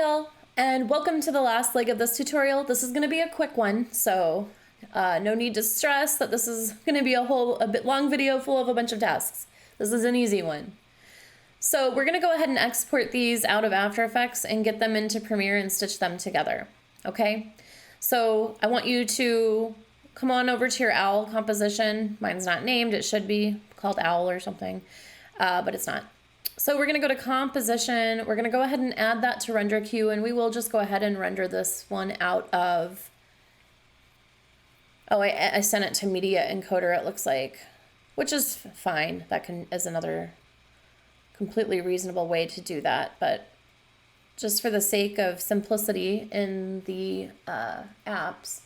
Ariel, and welcome to the last leg of this tutorial. This is going to be a quick one, so no need to stress that this is going to be a bit long video full of a bunch of tasks. This is an easy one. So we're going to go ahead and export these out of After Effects and get them into Premiere and stitch them together, okay? So I want you to come on over to your owl composition. Mine's not named. It should be called owl or something, but it's not. So we're going to go to composition. We're going to go ahead and add that to render queue, and we will just go ahead and render this one out of, oh, I sent it to media encoder, it looks like, which is fine. That is another completely reasonable way to do that, but just for the sake of simplicity in the apps.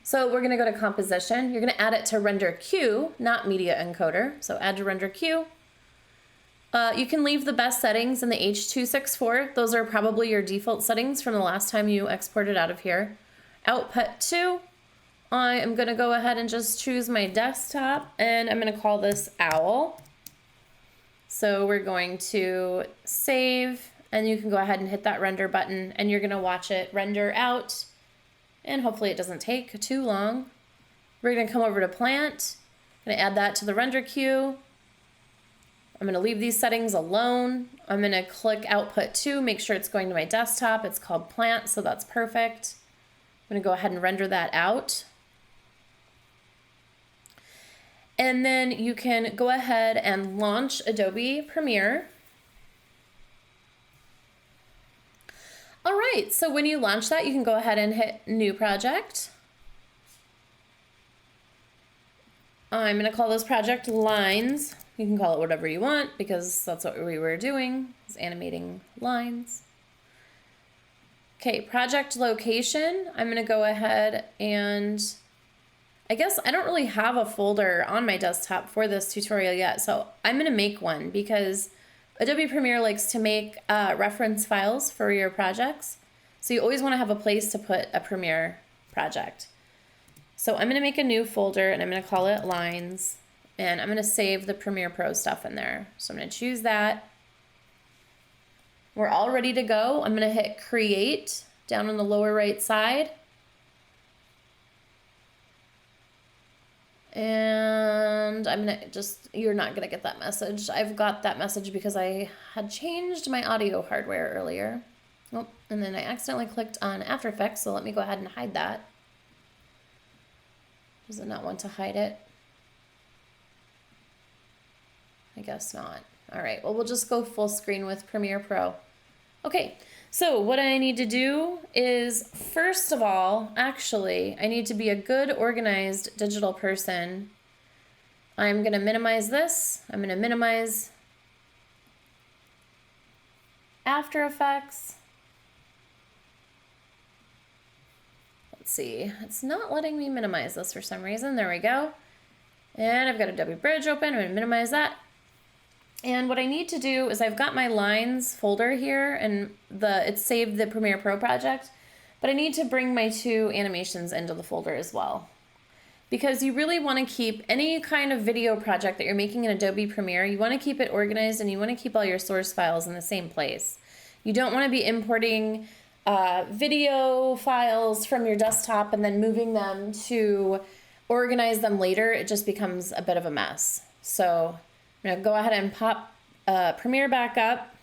So we're going to go to composition. You're going to add it to render queue, not media encoder. So add to render queue. You can leave the best settings in the H.264. Those are probably your default settings from the last time you exported out of here. Output 2. I am going to go ahead and just choose my desktop, and I'm going to call this owl. So we're going to save, and you can go ahead and hit that render button, and you're going to watch it render out, and hopefully it doesn't take too long. We're going to come over to plant. I'm going to add that to the render queue. I'm going to leave these settings alone. I'm going to click output 2, make sure it's going to my desktop. It's called plant, so that's perfect. I'm going to go ahead and render that out. And then you can go ahead and launch Adobe Premiere. All right, so when you launch that, you can go ahead and hit New Project. I'm going to call this project Lines. You can call it whatever you want because that's what we were doing, is animating lines. Okay, project location. I'm going to go ahead and I guess I don't really have a folder on my desktop for this tutorial yet, so I'm going to make one because Adobe Premiere likes to make reference files for your projects. So you always want to have a place to put a Premiere project. So I'm going to make a new folder and I'm going to call it Lines. And I'm going to save the Premiere Pro stuff in there. So I'm going to choose that. We're all ready to go. I'm going to hit Create down on the lower right side. And I'm going to just, you're not going to get that message. I've got that message because I had changed my audio hardware earlier. Oh, and then I accidentally clicked on After Effects, so let me go ahead and hide that. Does it not want to hide it? I guess not. All right, well, we'll just go full screen with Premiere Pro. Okay, so what I need to do is, first of all, actually, I need to be a good organized digital person. I'm going to minimize this. I'm going to minimize After Effects. Let's see, it's not letting me minimize this for some reason. There we go. And I've got Adobe Bridge open. I'm going to minimize that. And what I need to do is I've got my lines folder here and it's saved the Premiere Pro project, but I need to bring my two animations into the folder as well. Because you really want to keep any kind of video project that you're making in Adobe Premiere, you want to keep it organized and you want to keep all your source files in the same place. You don't want to be importing video files from your desktop and then moving them to organize them later. It just becomes a bit of a mess. So I'm going to go ahead and pop Premiere back up.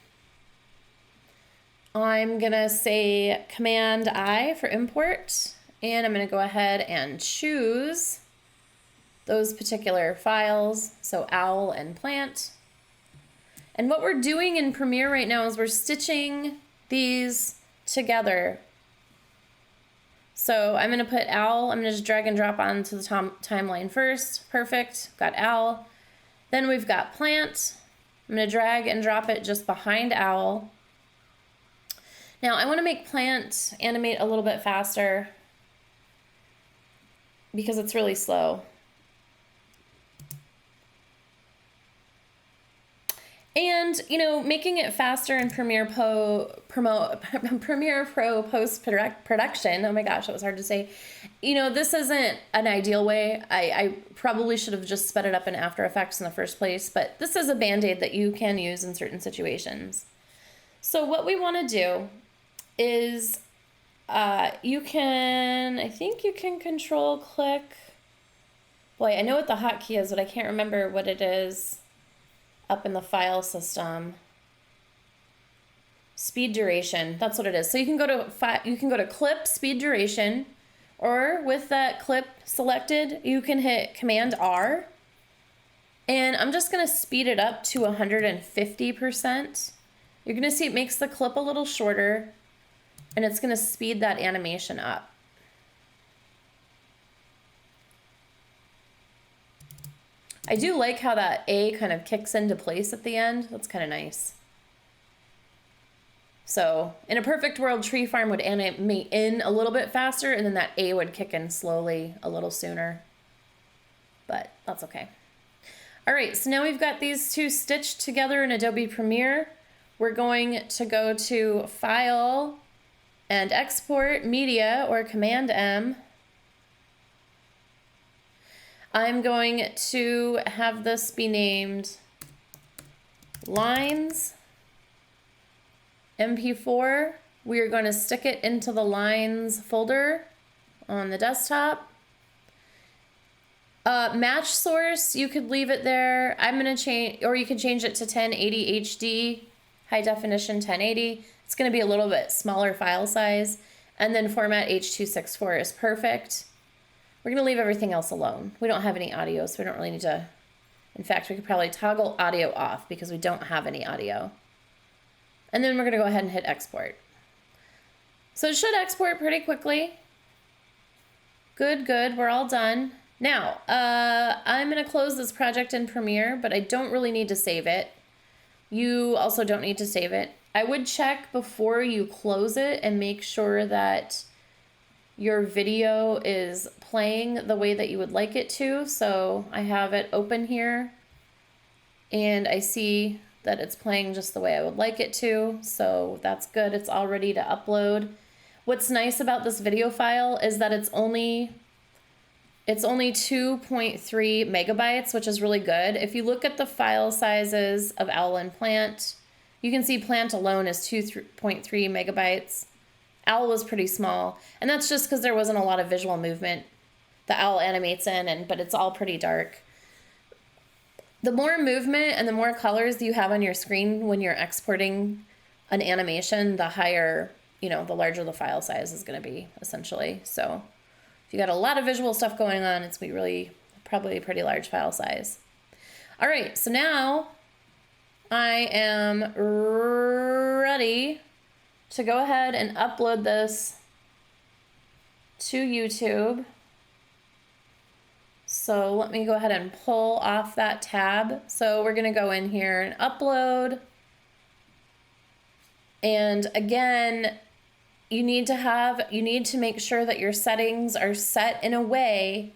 I'm going to say Command I for import, and I'm going to go ahead and choose those particular files, so owl and plant. And what we're doing in Premiere right now is we're stitching these together. So I'm going to put owl, I'm going to just drag and drop onto the timeline first. Perfect, got owl. Then we've got plant. I'm going to drag and drop it just behind owl. Now I want to make plant animate a little bit faster because it's really slow. And, you know, making it faster in Premiere Pro post-production, oh my gosh, that was hard to say. You know, this isn't an ideal way. I probably should have just sped it up in After Effects in the first place, but this is a Band-Aid that you can use in certain situations. So what we want to do is I think you can control click. Boy, I know what the hotkey is, but I can't remember what it is up in the file system. Speed duration, that's what it is. So you can go to clip speed duration, or with that clip selected, you can hit Command R. And I'm just gonna speed it up to 150%. You're gonna see it makes the clip a little shorter, and it's gonna speed that animation up. I do like how that A kind of kicks into place at the end. That's kind of nice. So in a perfect world, Tree Farm would animate in a little bit faster, and then that A would kick in slowly a little sooner. But that's okay. All right, so now we've got these two stitched together in Adobe Premiere. We're going to go to File and Export Media, or Command M. I'm going to have this be named Lines MP4. We are going to stick it into the Lines folder on the desktop. Match source, you could leave it there. I'm going to change, or you can change it to 1080 HD, high definition 1080. It's going to be a little bit smaller file size. And then format H.264 is perfect. We're going to leave everything else alone. We don't have any audio, so we don't really need to. In fact, we could probably toggle audio off because we don't have any audio. And then we're going to go ahead and hit export. So it should export pretty quickly. Good, good. We're all done. Now, I'm going to close this project in Premiere, but I don't really need to save it. You also don't need to save it. I would check before you close it and make sure that your video is playing the way that you would like it to. So I have it open here, and I see that it's playing just the way I would like it to. So that's good. It's all ready to upload. What's nice about this video file is that it's only 2.3 megabytes, which is really good. If you look at the file sizes of Owl and Plant, you can see Plant alone is 2.3 megabytes. Owl was pretty small, and that's just because there wasn't a lot of visual movement the Owl animates in, but it's all pretty dark. The more movement and the more colors you have on your screen when you're exporting an animation, the higher, the larger the file size is going to be, essentially. So if you got a lot of visual stuff going on, it's going to be really probably a pretty large file size. All right, so now I am ready to go ahead and upload this to YouTube. So let me go ahead and pull off that tab. So we're gonna go in here and upload. And again, you need to make sure that your settings are set in a way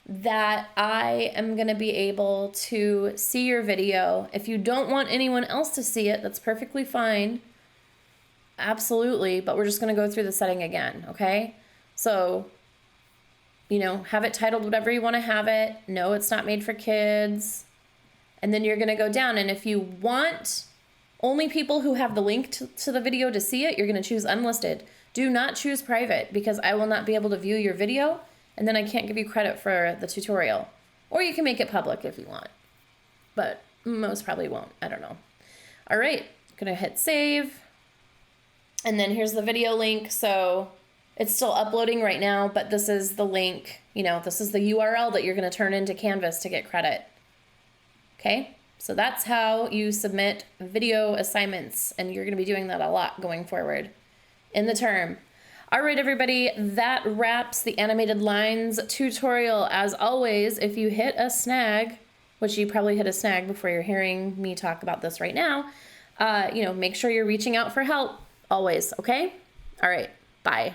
that I am gonna be able to see your video. If you don't want anyone else to see it, that's perfectly fine. Absolutely, but we're just gonna go through the setting again, okay? So, have it titled whatever you wanna have it. No, it's not made for kids. And then you're gonna go down, and if you want only people who have the link to the video to see it, you're gonna choose unlisted. Do not choose private, because I will not be able to view your video, and then I can't give you credit for the tutorial. Or you can make it public if you want, but most probably won't, I don't know. All right, gonna hit save. And then here's the video link. So it's still uploading right now, but this is the link, this is the URL that you're going to turn into Canvas to get credit. Okay, so that's how you submit video assignments, and you're going to be doing that a lot going forward in the term. All right, everybody, that wraps the Animated Lines tutorial. As always, if you hit a snag, which you probably hit a snag before you're hearing me talk about this right now, make sure you're reaching out for help. Always, okay? All right, bye.